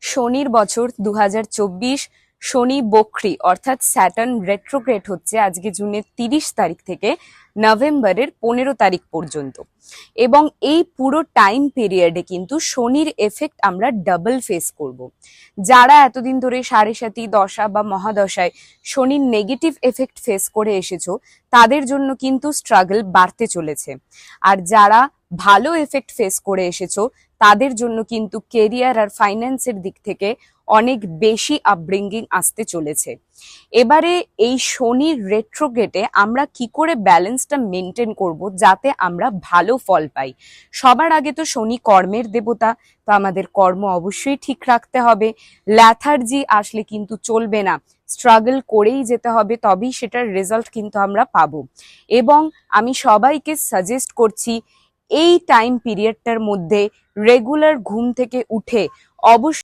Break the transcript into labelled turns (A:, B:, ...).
A: শনির বছর 2024 শনি বক্রী অর্থাৎ স্যাটার্ন রেট্রোগ্রেড হচ্ছে আজকে জুনের 30 তারিখ থেকে নভেম্বরের 15 তারিখ পর্যন্ত। এবং এই পুরো টাইম পিরিয়ডে কিন্তু শনির এফেক্ট আমরা ডাবল ফেস করব। যারা এতদিন ধরে সাড়ে সাতি দশা বা মহাদশায় শনির নেগেটিভ এফেক্ট ফেস করে এসেছো, তাদের জন্য কিন্তু স্ট্রাগল বাড়তে চলেছে। আর যারা ভালো এফেক্ট ফেস করে এসেছো, তাদের জন্য কিন্তু কেরিয়ার আর ফাইন্যান্সের দিক থেকে অনেক বেশি আপব্রিঙ্গিং আসতে চলেছে। এবারে এই শনির রেট্রোগ্রেডে আমরা কি করে ব্যালেন্সটা মেনটেন করব যাতে আমরা ভালো ফল পাই। সবার আগে তো শনি কর্মের দেবতা, তো আমাদের কর্ম অবশ্যই ঠিক রাখতে হবে। ল্যাথার্জি আসলে কিন্তু চলবে না, স্ট্রাগল করেই যেতে হবে, তবেই সেটার রেজাল্ট কিন্তু আমরা পাবো। এবং আমি সবাইকে সাজেস্ট করছি এই টাইম পিরিয়ডটার মধ্যে রেগুলার ঘুম থেকে উঠে অবশ্যই